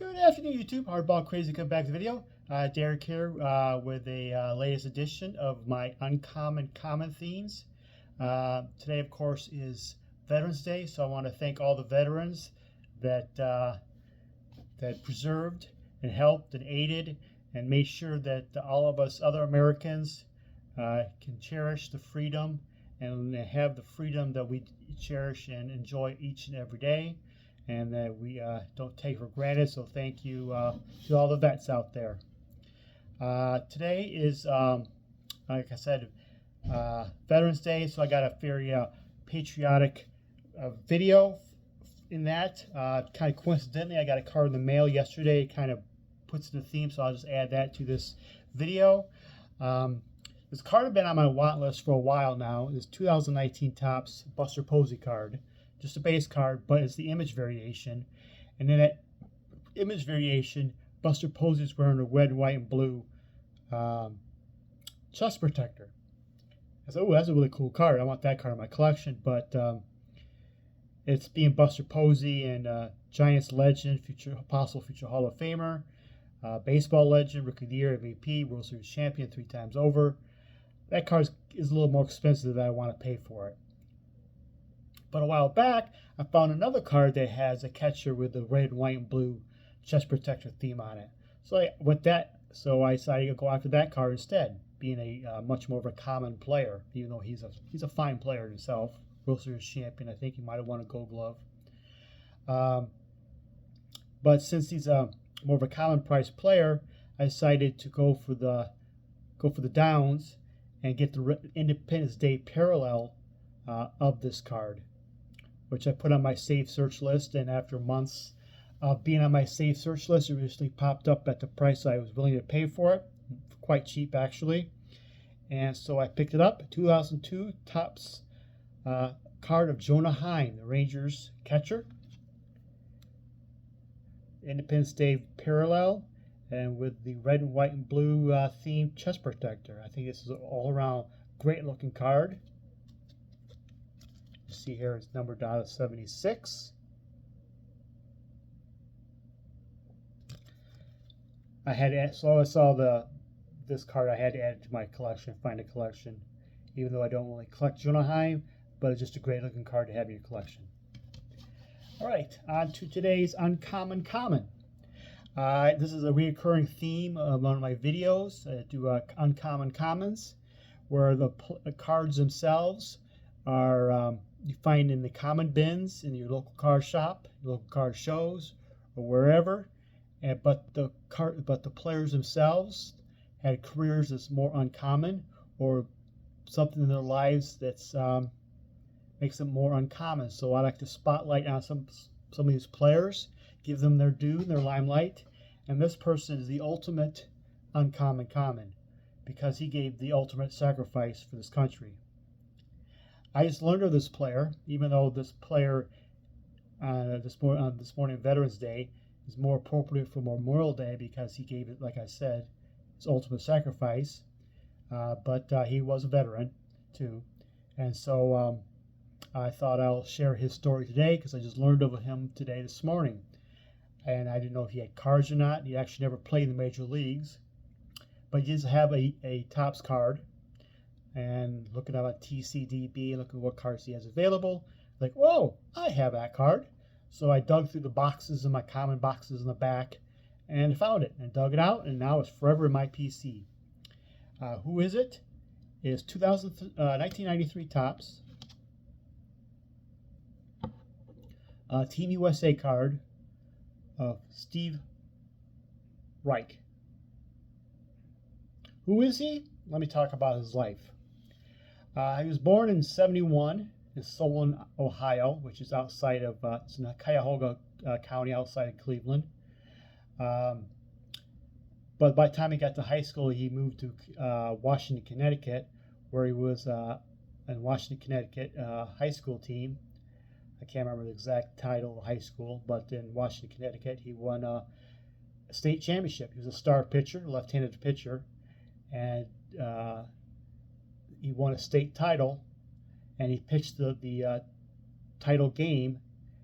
Good afternoon, YouTube. Hardball Crazy come back to the video. Derek here with a latest edition of my Uncommon Common themes. Today, of course, is Veterans Day, so I want to thank all the veterans that that preserved and helped and aided and made sure that all of us other Americans can cherish the freedom and have the freedom that we cherish and enjoy each and every day, and that we don't take for granted. So thank you to all the vets out there. Today is, like I said, Veterans Day, so I got a very patriotic video in that. Kind of coincidentally, I got a card in the mail yesterday. It kind of puts in the theme, so I'll just add that to this video. This card has been on my want list for a while now. It's 2019 Topps Buster Posey card. Just a base card, but it's the image variation. And in that image variation, Buster Posey is wearing a red, white, and blue chest protector. I said, oh, that's a really cool card. I want that card in my collection. But it's being Buster Posey and Giants legend, possible future Hall of Famer, baseball legend, Rookie of the Year, MVP, World Series champion 3 times over. That card is a little more expensive than I want to pay for it. But a while back, I found another card that has a catcher with the red, white, and blue chest protector theme on it. So I decided to go after that card instead, being a much more of a common player, even though he's a fine player himself. World Series champion. I think he might have won a Gold Glove. But since he's more of a common price player, I decided to go for the downs and get the Independence Day parallel of this card, which I put on my Save Search list. And after months of being on my Save Search list, it recently popped up at the price I was willing to pay for it, quite cheap actually. And so I picked it up. 2002 Topps card of Jonah Heim, the Rangers catcher. Independence Day parallel, and with the red and white and blue themed chest protector. I think this is an all-around great looking card. You see here it's numbered out of 76. I saw this card. I had to add it to my collection, find a collection, even though I don't really collect Jonah Heim, but it's just a great looking card to have in your collection. All right, on to today's Uncommon Common. This is a recurring theme of one of my videos. I do Uncommon Commons, where the cards themselves are you find in the common bins in your local card shop, your local card shows, or wherever. But the players themselves had careers that's more uncommon, or something in their lives that's makes them more uncommon. So I like to spotlight on some of these players, give them their due, their limelight. And this person is the ultimate uncommon common, because he gave the ultimate sacrifice for this country. I just learned of this player, even though this player this morning Veterans Day is more appropriate for Memorial Day, because he gave it, like I said, his ultimate sacrifice. But he was a veteran too, and so I thought I'll share his story today, because I just learned of him this morning. And I didn't know if he had cards or not. He actually never played in the major leagues, but he does have a Topps card. And looking at TCDB, looking at what cards he has available, like, whoa, I have that card. So I dug through the boxes in my common boxes in the back and found it and dug it out, and now it's forever in my PC. Who is it? It's 1993 Topps Team USA card of Steve Reich. Who is he? Let me talk about his life. He was born in 1971 in Solon, Ohio, which is outside of it's in Cuyahoga County, outside of Cleveland. But by the time he got to high school, he moved to Washington, Connecticut, where he was in Washington, Connecticut high school team. I can't remember the exact title of high school, but in Washington, Connecticut, he won a state championship. He was a star pitcher, left-handed pitcher, and he won a state title, and he pitched the title game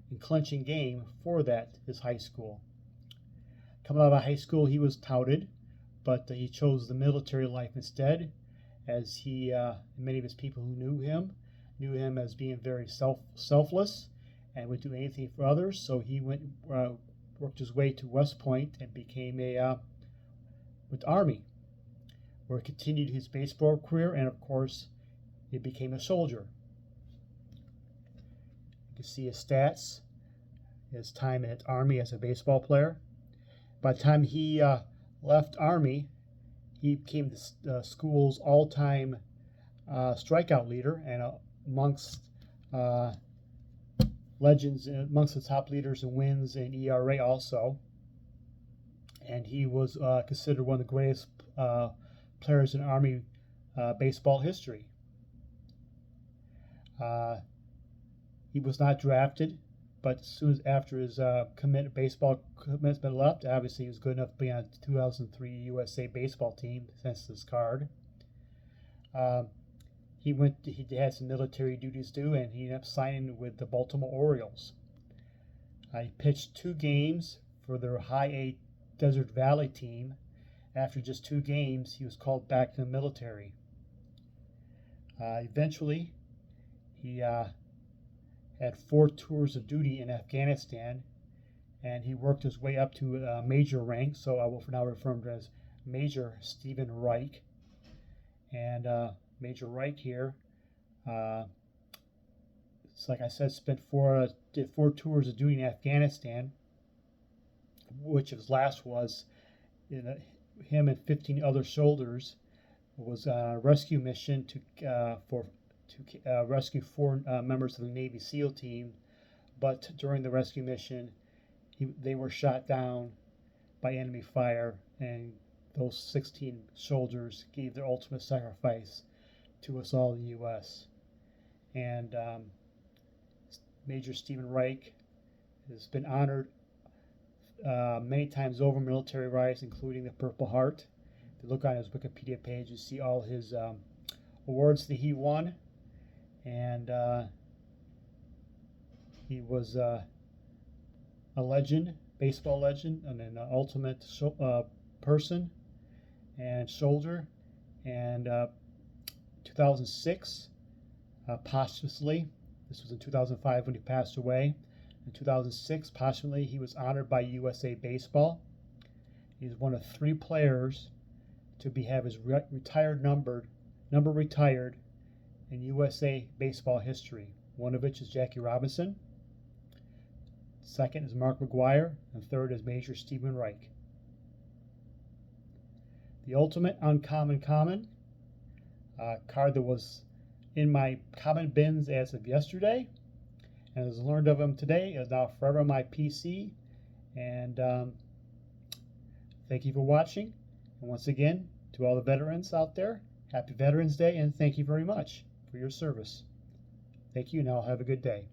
and clinching game for his high school. Coming out of high school, he was touted, but he chose the military life instead, as he, many of his people who knew him as being very selfless and would do anything for others. So he worked his way to West Point and became with the Army, where he continued his baseball career, and of course, he became a soldier. You can see his stats, his time at Army as a baseball player. By the time he left Army, he became the school's all-time strikeout leader, and amongst legends, amongst the top leaders in wins and ERA also. And he was considered one of the greatest players in Army baseball history. He was not drafted, but as soon as after his baseball commitment left, obviously he was good enough to be on the 2003 USA baseball team, hence this card. He had some military duties to do, and he ended up signing with the Baltimore Orioles. He pitched 2 games for their High A Desert Valley team. After just 2 games, he was called back to the military. Eventually, he had 4 tours of duty in Afghanistan, and he worked his way up to major rank, so I will for now refer to him as Major Stephen Reich. And Major Reich here, it's like I said, did 4 tours of duty in Afghanistan, which his last was him and 15 other soldiers was a rescue mission to rescue 4 members of the Navy SEAL team, but during the rescue mission, they were shot down by enemy fire, and those 16 soldiers gave their ultimate sacrifice to us all in the U.S. And Major Stephen Reich has been honored many times over military-wise, including the Purple Heart. If you look on his Wikipedia page, you see all his awards that he won. And he was a legend, baseball legend, and an ultimate person and soldier. And 2006, posthumously, this was in 2005 when he passed away. In 2006, posthumously, he was honored by USA Baseball. He's one of 3 players to have his number retired in USA Baseball history. One of which is Jackie Robinson. Second is Mark McGwire, and third is Major Stephen Reich. The Ultimate Uncommon Common, card that was in my common bins as of yesterday, and as I learned of him today, is now forever on my PC. And thank you for watching. And once again, to all the veterans out there, happy Veterans Day, and thank you very much for your service. Thank you. Now have a good day.